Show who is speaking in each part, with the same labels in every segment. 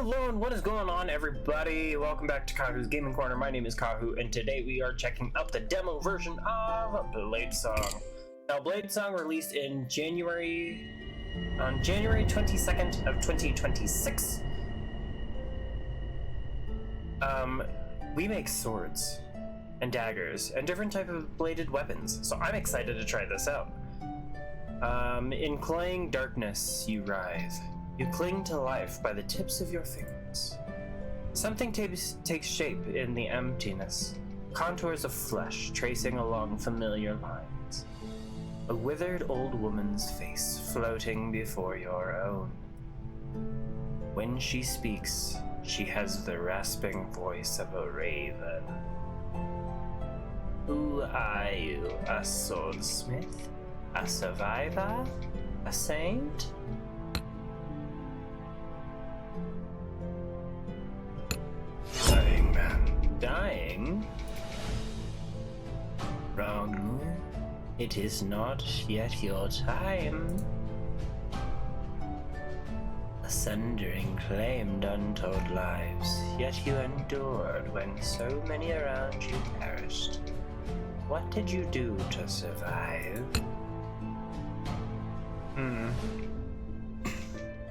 Speaker 1: Hello and what is going on, everybody? Welcome back to Kahu's Gaming Corner. My name is Kahu, and today we are checking out the demo version of BladeSong. Now, BladeSong released in on January 22nd of 2026. We make swords and daggers and different type of bladed weapons, so I'm excited to try this out. In claying darkness, you writhe. You cling to life by the tips of your fingers. Something takes shape in the emptiness, contours of flesh tracing along familiar lines. A withered old woman's face floating before your own. When she speaks, she has the rasping voice of a raven. Who are you? A swordsmith? A survivor? A saint? Dying man. Dying? Wrong. It is not yet your time. A sundering claimed untold lives, yet you endured when so many around you perished. What did you do to survive?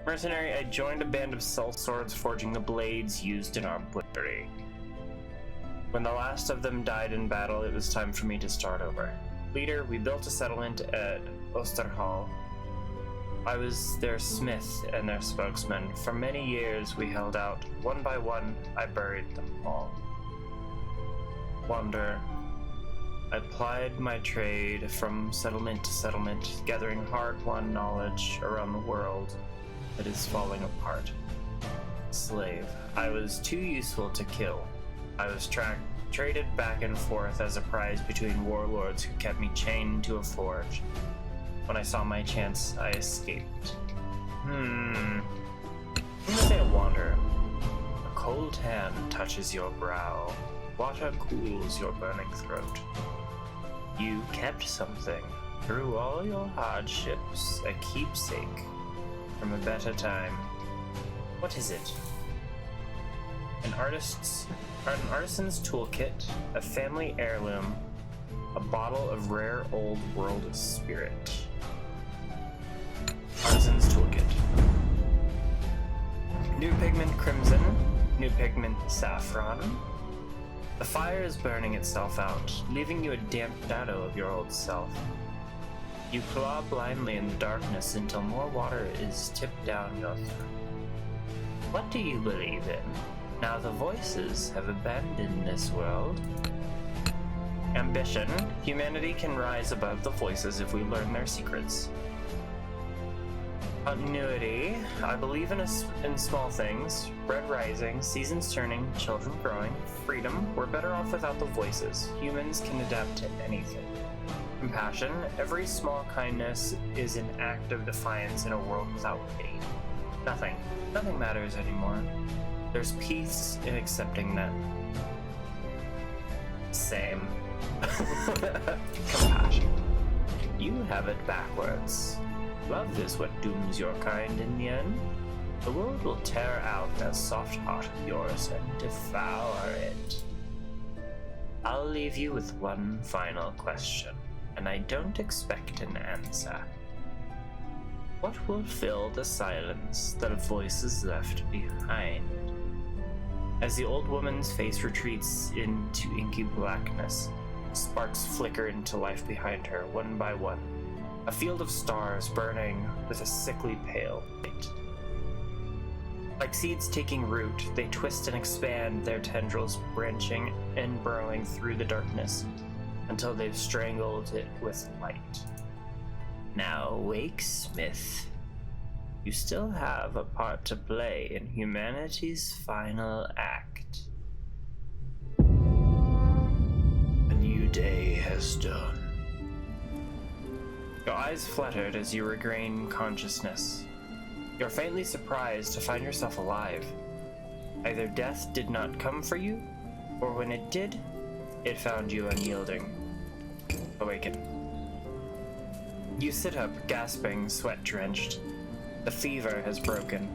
Speaker 1: Mercenary, I joined a band of sellswords forging the blades used in our butchery. When the last of them died in battle, it was time for me to start over. Leader, we built a settlement at Osterhall. I was their smith and their spokesman. For many years we held out. One by one, I buried them all. Wander. I plied my trade from settlement to settlement, gathering hard-won knowledge around the world that is falling apart. Slave. I was too useful to kill. I was traded back and forth as a prize between warlords who kept me chained to a forge. When I saw my chance, I escaped. I'm gonna say a wander. A cold hand touches your brow. Water cools your burning throat. You kept something. Through all your hardships, a keepsake from a better time. What is it? An artisan's toolkit, a family heirloom, a bottle of rare old world spirit. Artisan's toolkit. New pigment crimson, new pigment saffron. The fire is burning itself out, leaving you a damp shadow of your old self. You claw blindly in the darkness until more water is tipped down your throat. What do you believe in? Now the voices have abandoned this world. Ambition. Humanity can rise above the voices if we learn their secrets. Continuity. I believe in small things. Bread rising, seasons turning, children growing. Freedom. We're better off without the voices. Humans can adapt to anything. Compassion. Every small kindness is an act of defiance in a world without pity. Nothing matters anymore. There's peace in accepting that. Same. Compassion. You have it backwards. Love is what dooms your kind in the end. The world will tear out that soft heart of yours and devour it. I'll leave you with one final question, and I don't expect an answer. What will fill the silence that a voice is left behind? As the old woman's face retreats into inky blackness, sparks flicker into life behind her, one by one. A field of stars burning with a sickly pale light. Like seeds taking root, they twist and expand, their tendrils branching and burrowing through the darkness until they've strangled it with light. Now wake, Smith. You still have a part to play in humanity's final act. A new day has dawned. Your eyes fluttered as you regain consciousness. You're faintly surprised to find yourself alive. Either death did not come for you, or when it did, it found you unyielding. Awaken. You sit up, gasping, sweat-drenched. The fever has broken.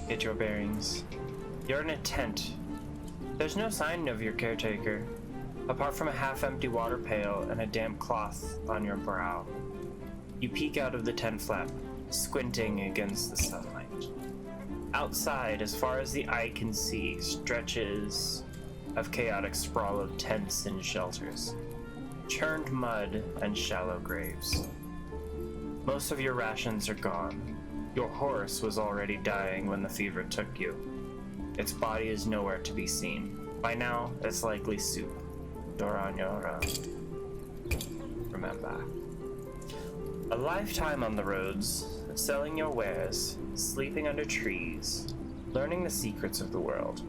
Speaker 1: Get your bearings. You're in a tent. There's no sign of your caretaker, apart from a half-empty water pail and a damp cloth on your brow. You peek out of the tent flap, squinting against the sunlight. Outside, as far as the eye can see, stretches of chaotic sprawl of tents and shelters, churned mud and shallow graves. Most of your rations are gone. Your horse was already dying when the fever took you. Its body is nowhere to be seen. By now, it's likely soup. You're on your own. Remember. A lifetime on the roads, selling your wares, sleeping under trees, learning the secrets of the world.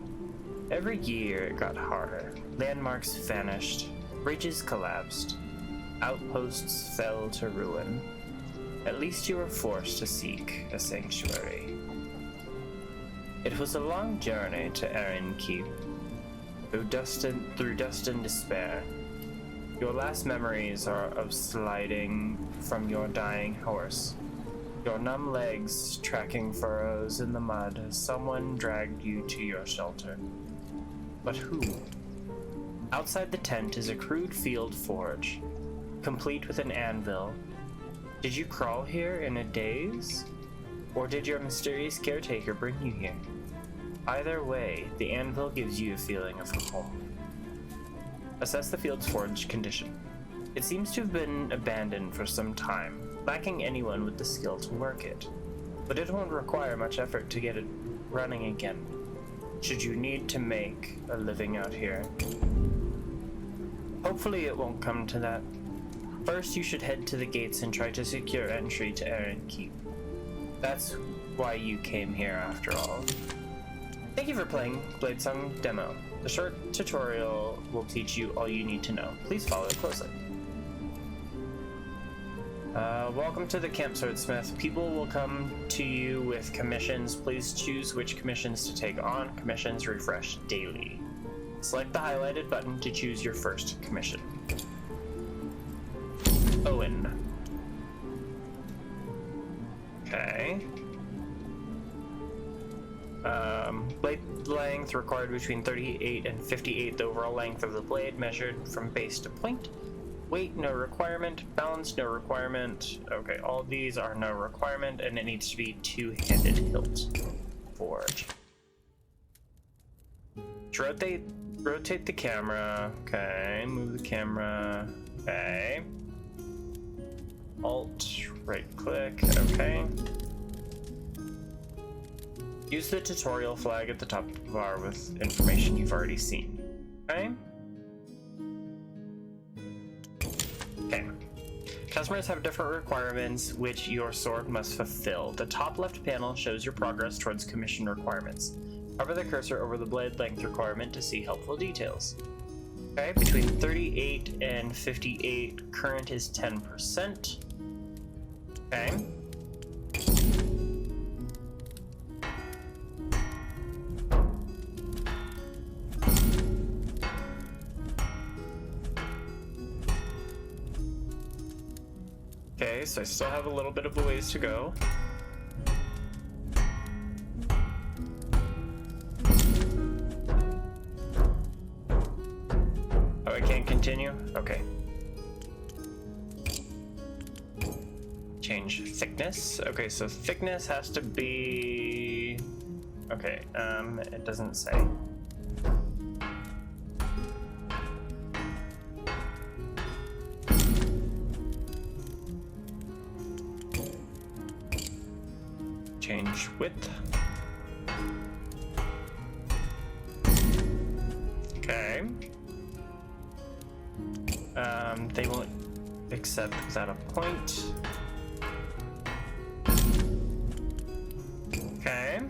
Speaker 1: Every year it got harder. Landmarks vanished, bridges collapsed, outposts fell to ruin. At least you were forced to seek a sanctuary. It was a long journey to Erin Keep, through dust and despair. Your last memories are of sliding from your dying horse, your numb legs tracking furrows in the mud as someone dragged you to your shelter. But who? Outside the tent is a crude field forge, complete with an anvil. Did you crawl here in a daze? Or did your mysterious caretaker bring you here? Either way, the anvil gives you a feeling of home. Assess the field's forge condition. It seems to have been abandoned for some time, lacking anyone with the skill to work it. But it won't require much effort to get it running again, should you need to make a living out here. Hopefully it won't come to that. First, you should head to the gates and try to secure entry to Erin Keep. That's why you came here after all. Thank you for playing BladeSong Demo. The short tutorial will teach you all you need to know. Please follow it closely. Welcome to the Camp Swordsmith. People will come to you with commissions. Please choose which commissions to take on. Commissions refresh daily. Select the highlighted button to choose your first commission. Owen. Okay. Blade length required between 38 and 58. The overall length of the blade measured from base to point. Weight, no requirement. Balance, no requirement. Okay, all these are no requirement, and it needs to be two-handed hilt. Forge. Rotate the camera. Okay, move the camera. Okay. Alt, right click. Okay. Use the tutorial flag at the top of the bar with information you've already seen. Okay. Okay. Customers have different requirements which your sword must fulfill. The top left panel shows your progress towards commission requirements. Hover the cursor over the blade length requirement to see helpful details. Okay, between 38 and 58, current is 10%. Okay. Okay, so I still have a little bit of a ways to go. Oh, I can't continue? Okay. Change thickness. Okay, so thickness has to be... Okay, it doesn't say. Change width. Okay. They won't accept without a point. Okay.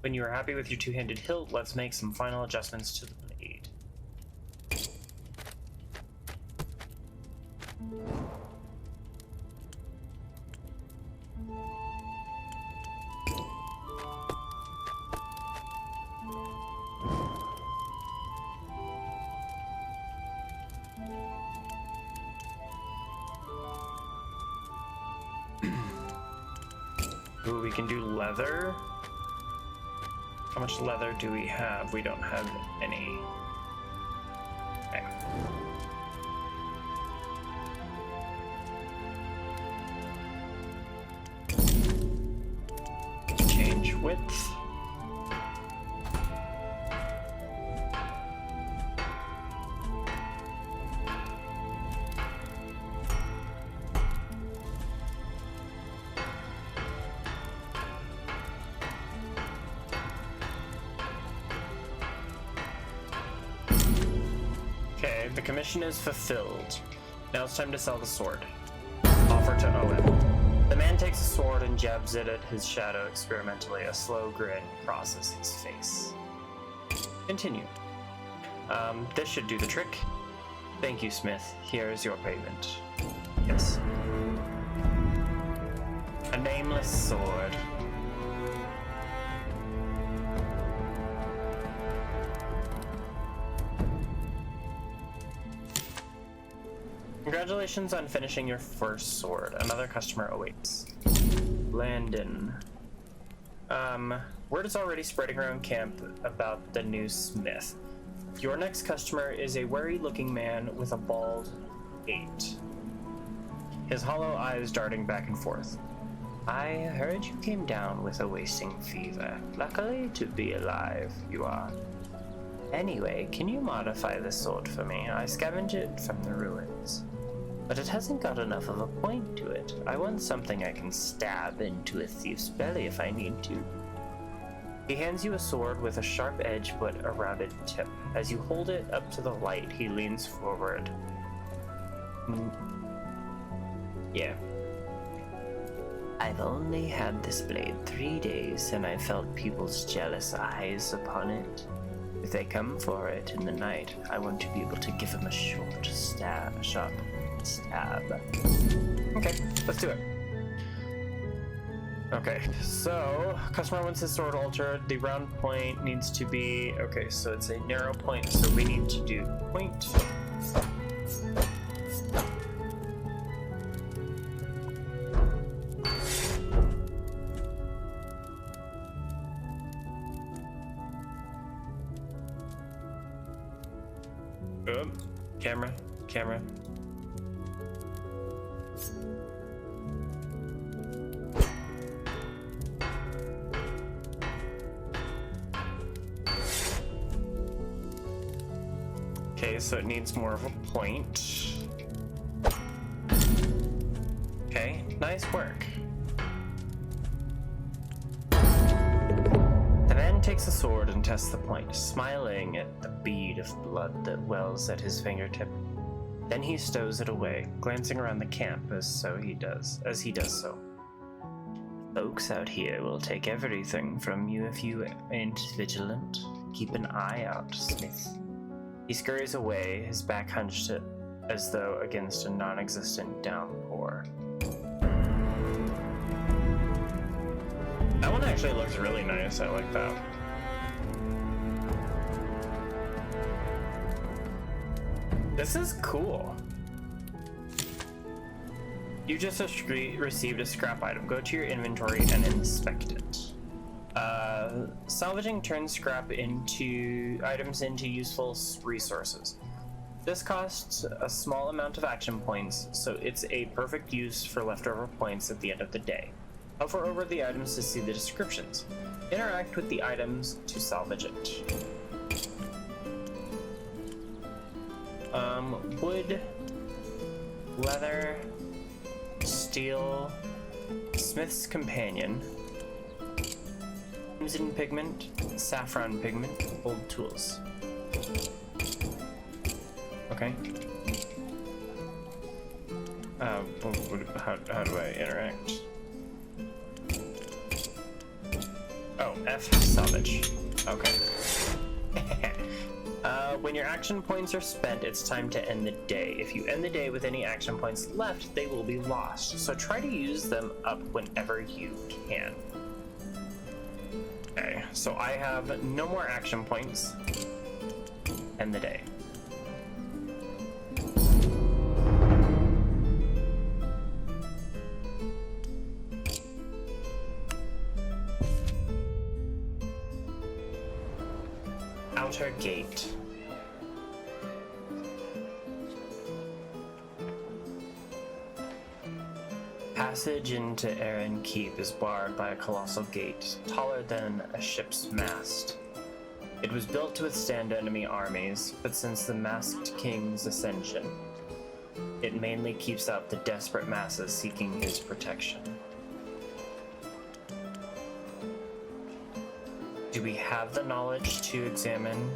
Speaker 1: When you are happy with your two-handed hilt, let's make some final adjustments to the blade. Ooh, we can do leather. How much leather do we have? We don't have any. Okay. Change width. Okay, the commission is fulfilled. Now it's time to sell the sword. Offer to Owen. The man takes a sword and jabs it at his shadow experimentally. A slow grin crosses his face. Continue. This should do the trick. Thank you, Smith. Here is your payment. Yes. A nameless sword. Congratulations on finishing your first sword. Another customer awaits. Landon. Word is already spreading around camp about the new smith. Your next customer is a wary-looking man with a bald pate. His hollow eyes darting back and forth. I heard you came down with a wasting fever. Luckily to be alive, you are. Anyway, can you modify this sword for me? I scavenged it from the ruins. But it hasn't got enough of a point to it. I want something I can stab into a thief's belly if I need to. He hands you a sword with a sharp edge but a rounded tip. As you hold it up to the light, he leans forward. Yeah. I've only had this blade 3 days, and I felt people's jealous eyes upon it. If they come for it in the night, I want to be able to give them a sharp stab. Okay, let's do it. Okay, so customer wants his sword altered. The round point needs to be okay. So it's a narrow point. So we need to do point. Camera. Okay, so it needs more of a point. Okay, nice work. The man takes a sword and tests the point, smiling at the bead of blood that wells at his fingertip. Then he stows it away, glancing around the camp as he does so. Folks out here will take everything from you if you ain't vigilant. Keep an eye out, Smith. He scurries away, his back hunched as though against a non-existent downpour. That one actually looks really nice. I like that. This is cool. You just received a scrap item. Go to your inventory and inspect it. Salvaging turns scrap items into useful resources. This costs a small amount of action points, so it's a perfect use for leftover points at the end of the day. Hover over the items to see the descriptions. Interact with the items to salvage it. Wood, leather, steel, smith's companion, crimson pigment, saffron pigment, old tools. Okay. How do I interact? F salvage. Okay. When your action points are spent, it's time to end the day. If you end the day with any action points left, they will be lost. So try to use them up whenever you can. Okay, so I have no more action points. End the day. Outer gate. Passage into Aaron Keep is barred by a colossal gate, taller than a ship's mast. It was built to withstand enemy armies, but since the Masked King's ascension, it mainly keeps out the desperate masses seeking his protection. Do we have the knowledge to examine?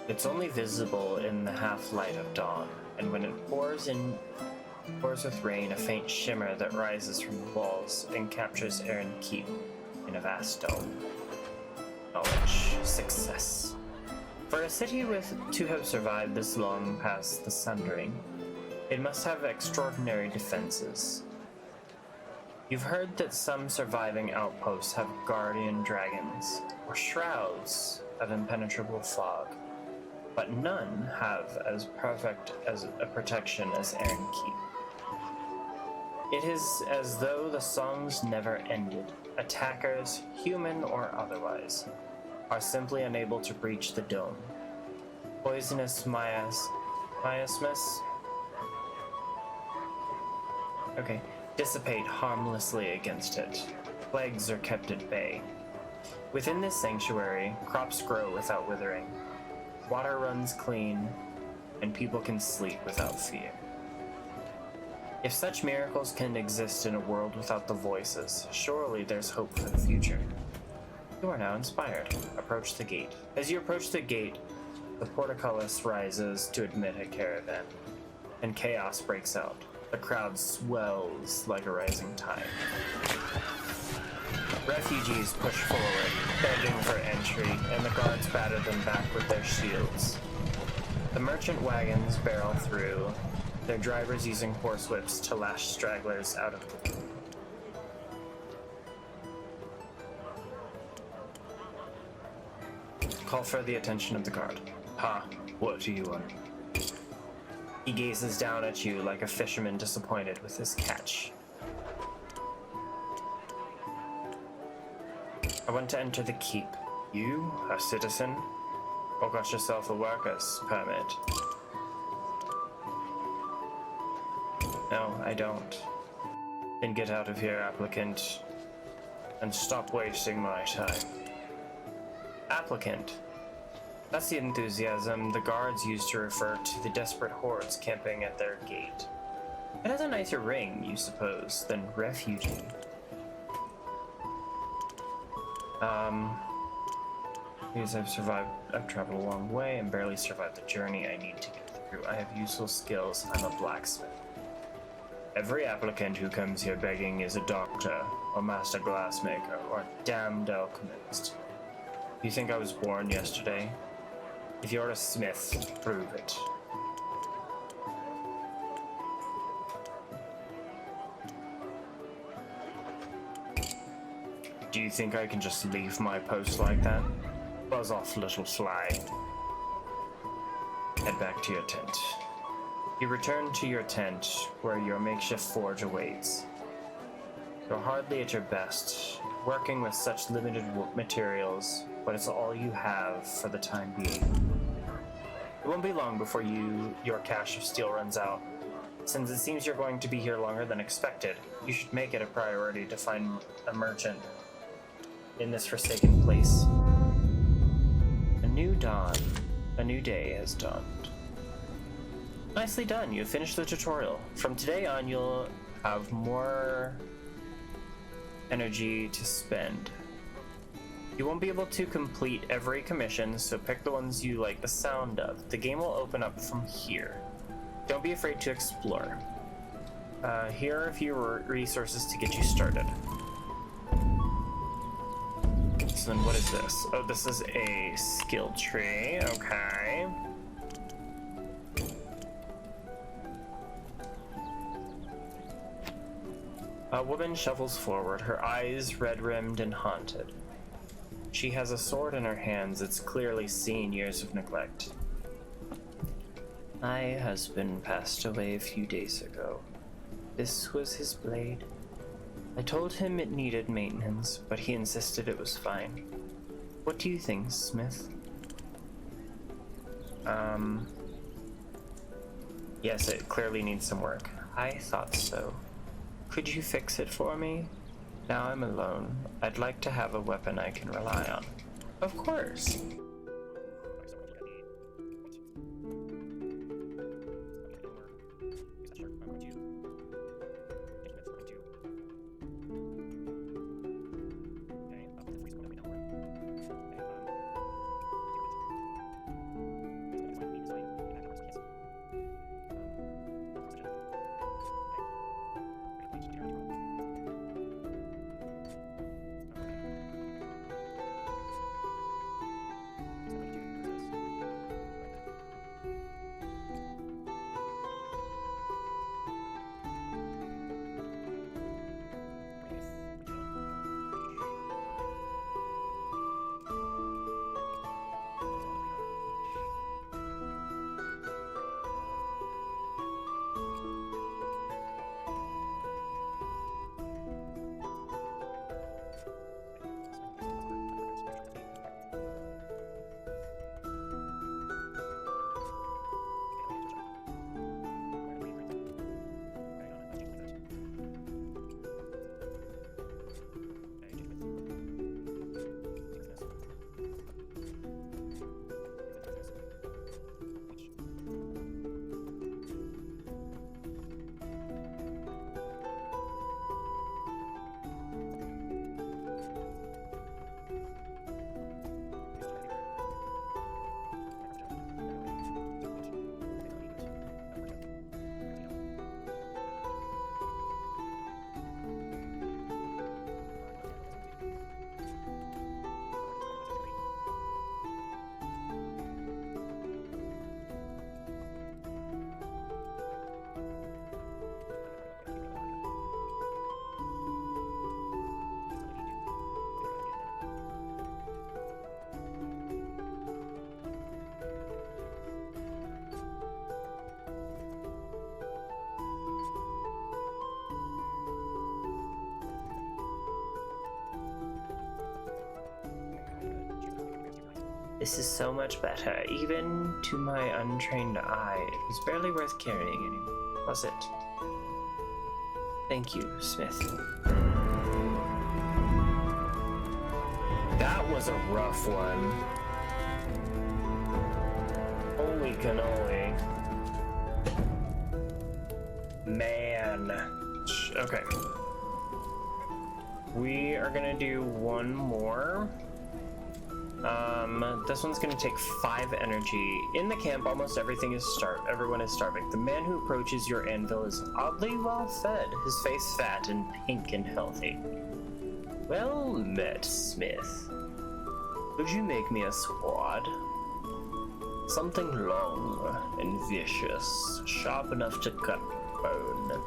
Speaker 1: It's only visible in the half-light of dawn, and when it pours with rain, a faint shimmer that rises from the walls and captures Aaron Keep in a vast dome. Knowledge. Success. For a city to have survived this long past the Sundering, it must have extraordinary defenses. You've heard that some surviving outposts have guardian dragons, or shrouds of impenetrable fog, but none have as perfect as a protection as Aaron Keep. It is as though the songs never ended. Attackers, human or otherwise, are simply unable to breach the dome. Poisonous miasmas? Okay. Dissipate harmlessly against it. Plagues are kept at bay. Within this sanctuary, crops grow without withering. Water runs clean, and people can sleep without fear. If such miracles can exist in a world without the voices, surely there's hope for the future. You are now inspired. Approach the gate. As you approach the gate, the portcullis rises to admit a caravan, and chaos breaks out. The crowd swells like a rising tide. Refugees push forward, begging for entry, and the guards batter them back with their shields. The merchant wagons barrel through, their drivers using horsewhips to lash stragglers out of the queue. Call for the attention of the guard. Ha, what do you want? He gazes down at you like a fisherman disappointed with his catch. I want to enter the keep. You, a citizen? Or got yourself a worker's permit? No, I don't. Then get out of here, applicant, and stop wasting my time. Applicant? That's the enthusiasm the guards use to refer to the desperate hordes camping at their gate. It has a nicer ring, you suppose, than refugee. Because I've traveled a long way and barely survived the journey I need to get through. I have useful skills. I'm a blacksmith. Every applicant who comes here begging is a doctor, or master glassmaker, or damned alchemist. You think I was born yesterday? If you're a smith, prove it. Do you think I can just leave my post like that? Buzz off, little fly. Head back to your tent. You return to your tent, where your makeshift forge awaits. You're hardly at your best, working with such limited materials, but it's all you have for the time being. It won't be long before your cache of steel runs out. Since it seems you're going to be here longer than expected, you should make it a priority to find a merchant in this forsaken place. A new dawn. A new day has dawned. Nicely done, you finished the tutorial. From today on, you'll have more energy to spend. You won't be able to complete every commission, so pick the ones you like the sound of. The game will open up from here. Don't be afraid to explore. Here are a few resources to get you started. So then what is this? Oh, this is a skill tree. Okay. A woman shuffles forward, her eyes red-rimmed and haunted. She has a sword in her hands. It's clearly seen years of neglect. My husband passed away a few days ago. This was his blade. I told him it needed maintenance, but he insisted it was fine. What do you think, Smith? Yes, it clearly needs some work. I thought so. Could you fix it for me? Now I'm alone. I'd like to have a weapon I can rely on. Of course. This is so much better. Even to my untrained eye, it was barely worth carrying anymore, was it? Thank you, Smith. That was a rough one. Holy cannoli. Man. Okay. We are gonna do one more. This one's gonna take 5 energy. In the camp, almost everyone is starving. The man who approaches your anvil is oddly well fed, his face fat and pink and healthy. Well met, Smith. Could you make me a sword? Something long and vicious, sharp enough to cut bone.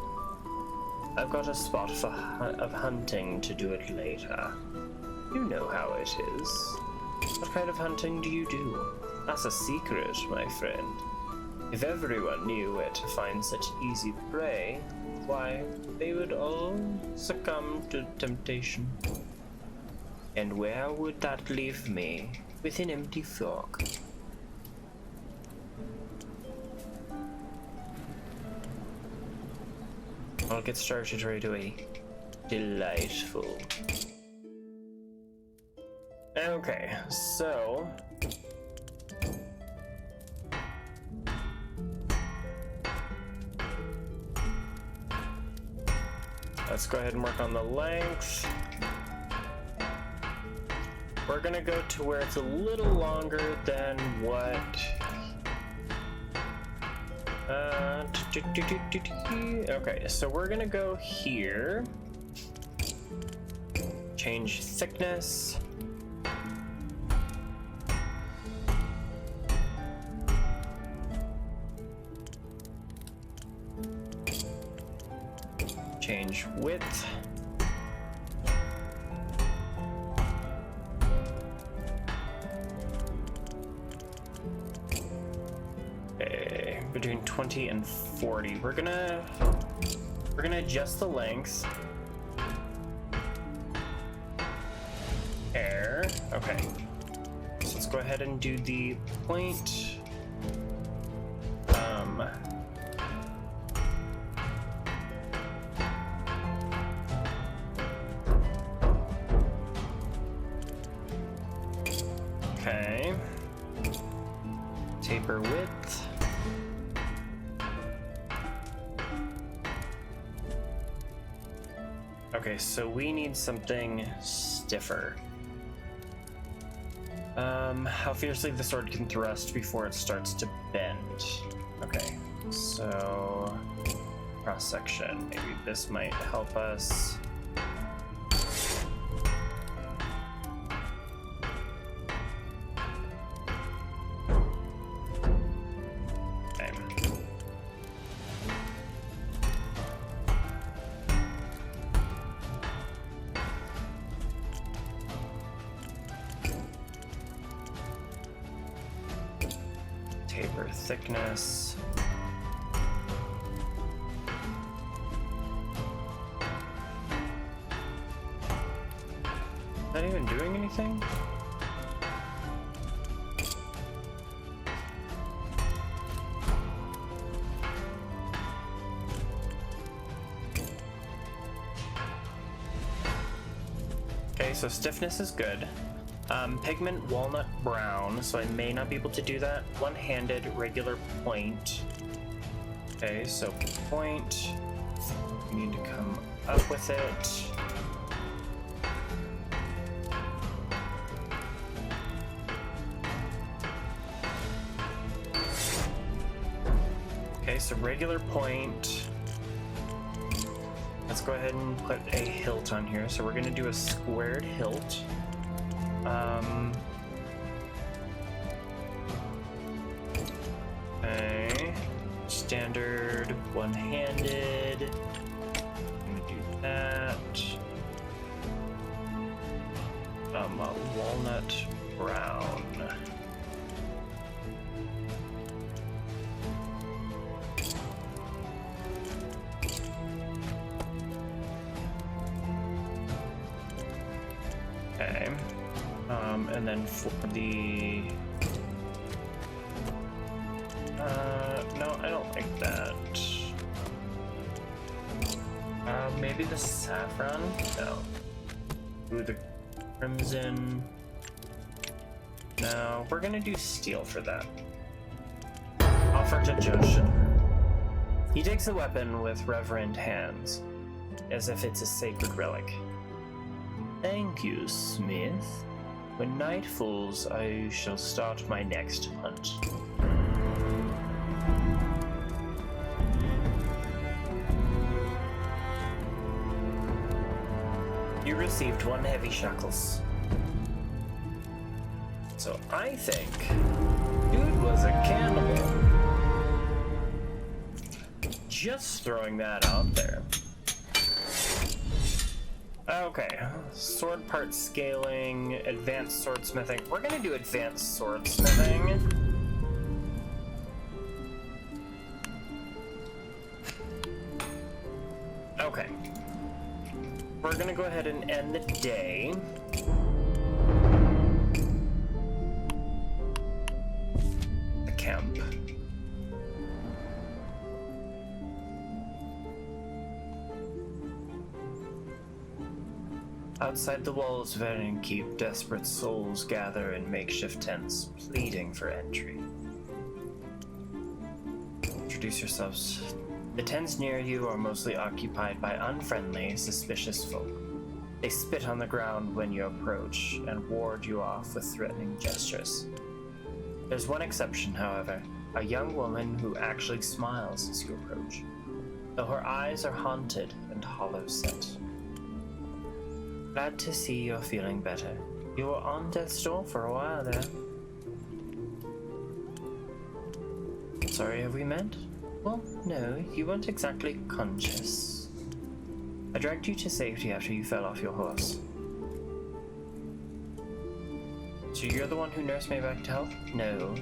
Speaker 1: I've got a spot of hunting to do it later. You know how it is. What kind of hunting do you do? That's a secret, my friend. If everyone knew where to find such easy prey, why, they would all succumb to temptation. And where would that leave me? With an empty fork. I'll get started right away. Delightful. Okay, so let's go ahead and work on the length. We're gonna go to where it's a little longer than what okay, so we're gonna go here, change thickness. change width. Okay, between 20 and 40. We're gonna adjust the length. Air. Okay. So let's go ahead and do the point. Okay. Taper width. Okay, so we need something stiffer. How fiercely the sword can thrust before it starts to bend. Okay, so cross section. Maybe this might help us. Taper thickness. Is that even doing anything? Okay, so stiffness is good. Pigment walnut brown, so I may not be able to do that. One-handed regular point. Okay, so point. We need to come up with it. Okay, so regular point. Let's go ahead and put a hilt on here. So we're gonna do a squared hilt. Okay, standard one-handed. I'm gonna do that. Walnut brown. Okay. And then for the no, I don't like that. Maybe the saffron? No. Ooh, the crimson. No, we're gonna do steel for that. Offer to Joshin. He takes the weapon with reverent hands, as if it's a sacred relic. Thank you, Smith. When night falls, I shall start my next hunt. You received 1 heavy shackles. So I think dude was a cannibal. Just throwing that out there. Okay, sword part scaling, advanced swordsmithing. We're gonna do advanced swordsmithing. Okay. We're gonna go ahead and end the day. The camp. Outside the walls of Erin Keep, desperate souls gather in makeshift tents, pleading for entry. Introduce yourselves. The tents near you are mostly occupied by unfriendly, suspicious folk. They spit on the ground when you approach and ward you off with threatening gestures. There's one exception, however, a young woman who actually smiles as you approach, though her eyes are haunted and hollow-set. Glad to see you're feeling better. You were on death's door for a while there. Sorry, have we met? Well, no, you weren't exactly conscious. I dragged you to safety after you fell off your horse. So you're the one who nursed me back to health? No.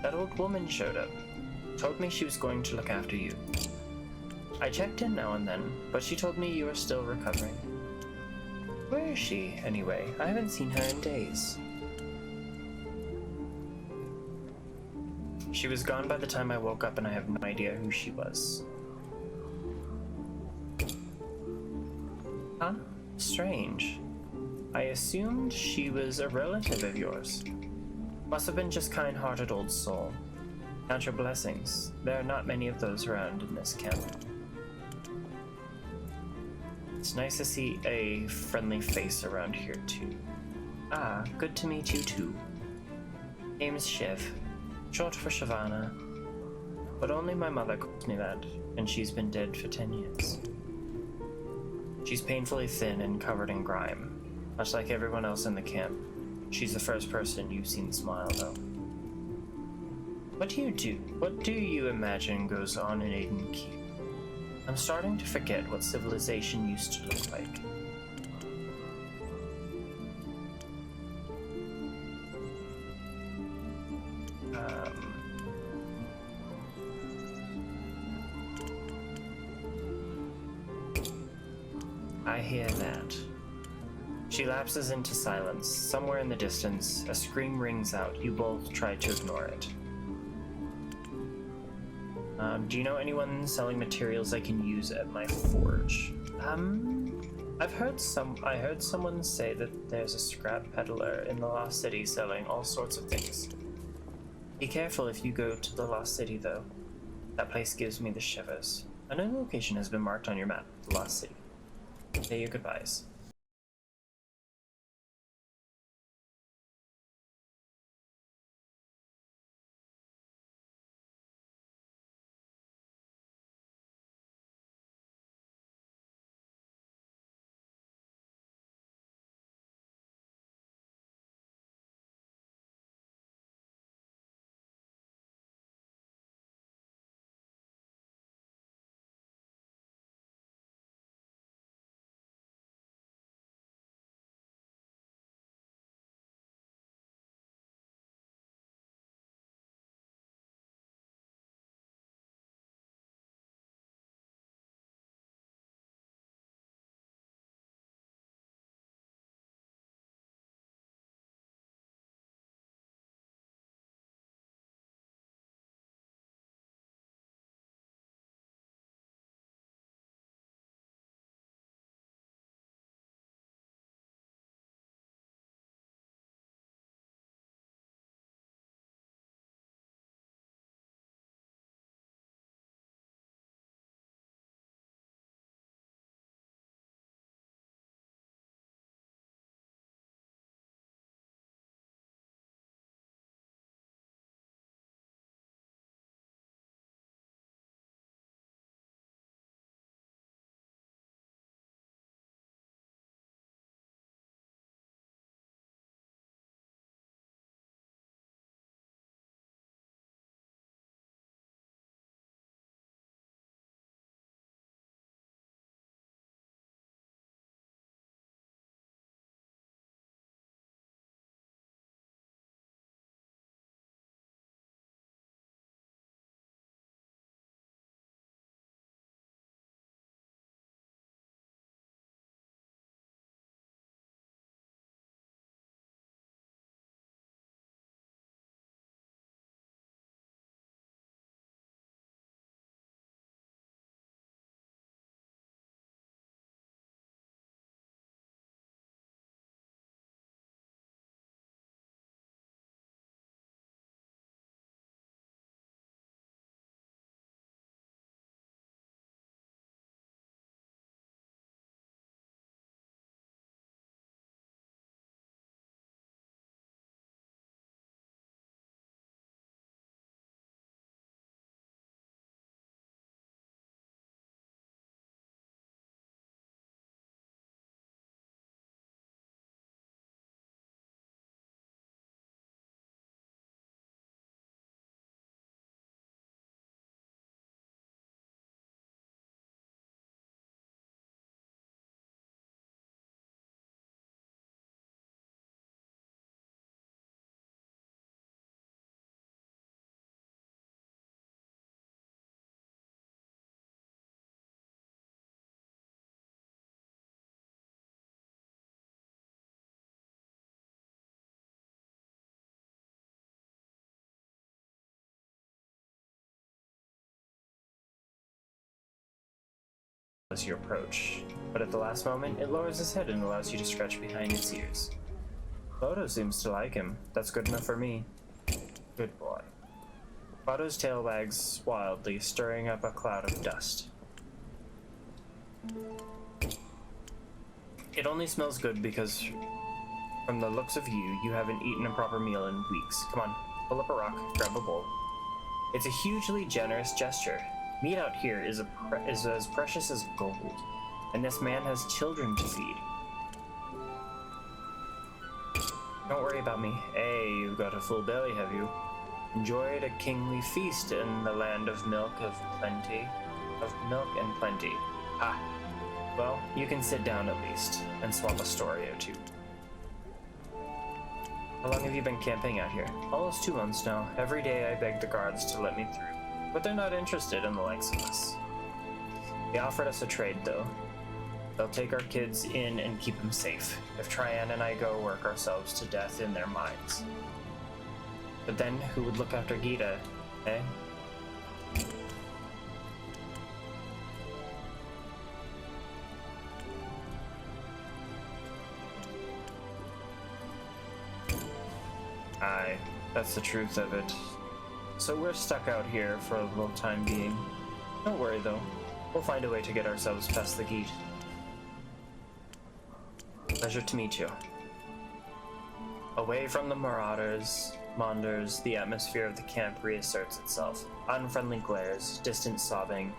Speaker 1: That old woman showed up. Told me she was going to look after you. I checked in now and then, but she told me you were still recovering. Where is she, anyway? I haven't seen her in days. She was gone by the time I woke up and I have no idea who she was. Huh? Strange. I assumed she was a relative of yours. Must have been just kind-hearted old soul. Count your blessings. There are not many of those around in this camp. It's nice to see a friendly face around here too. Ah, good to meet you too. Name's Shiv. Short for Shavana. But only my mother calls me that, and she's been dead for 10 years. She's painfully thin and covered in grime. Much like everyone else in the camp. She's the first person you've seen smile, though. What do you do? What do you imagine goes on in Aiden Keep? I'm starting to forget what civilization used to look like. I hear that. She lapses into silence. Somewhere in the distance, a scream rings out. You both try to ignore it. Do you know anyone selling materials I can use at my forge? I heard someone say that there's a scrap peddler in the Lost City selling all sorts of things. Be careful if you go to the Lost City, though. That place gives me the shivers. A new location has been marked on your map, the Lost City. Say your goodbyes. as you approach, but at the last moment, it lowers its head and allows you to scratch behind its ears. Bodo seems to like him. That's good enough for me. Good boy. Bodo's tail wags wildly, stirring up a cloud of dust. It only smells good because, from the looks of you, you haven't eaten a proper meal in weeks. Come on, pull up a rock, grab a bowl. It's a hugely generous gesture. Meat out here is as precious as gold, and this man has children to feed. Don't worry about me. Hey, you've got a full belly, have you? Enjoyed a kingly feast in the land of milk and plenty. Ha! Well, you can sit down at least, and swap a story or two. How long have you been camping out here? Almost 2 months now. Every day I beg the guards to let me through, but they're not interested in the likes of us. They offered us a trade, though. They'll take our kids in and keep them safe, if Tryan and I go work ourselves to death in their mines. But then, who would look after Gita, eh? Aye, that's the truth of it. So we're stuck out here for a little time being. Don't worry though, we'll find a way to get ourselves past the gate. Pleasure to meet you. Away from the marauders, Monders, the atmosphere of the camp reasserts itself. Unfriendly glares, distant sobbing.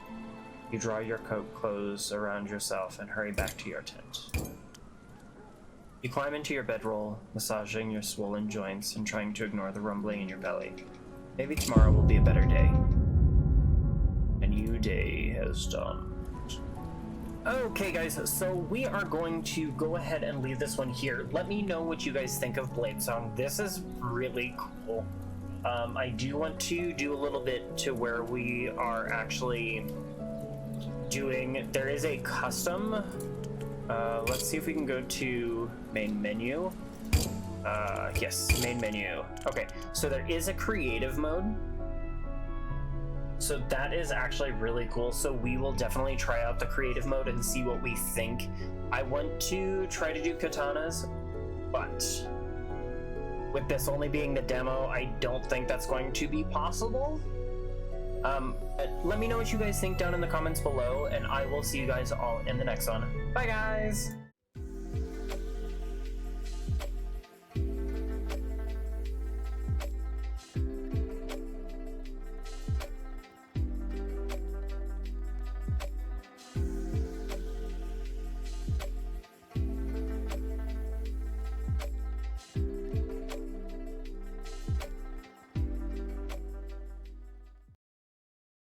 Speaker 1: You draw your coat close around yourself and hurry back to your tent. You climb into your bedroll, massaging your swollen joints and trying to ignore the rumbling in your belly. Maybe tomorrow will be a better day. A new day has dawned. Okay guys, so we are going to go ahead and leave this one here. Let me know what you guys think of BladeSong. This is really cool. I do want to do a little bit to where we are actually doing, there is a custom, let's see if we can go to main menu. Yes, main menu. Okay, so there is a creative mode. So that is actually really cool. So we will definitely try out the creative mode and see what we think. I want to try to do katanas, but with this only being the demo, I don't think that's going to be possible. But let me know what you guys think down in the comments below, and I will see you guys all in the next one. Bye guys!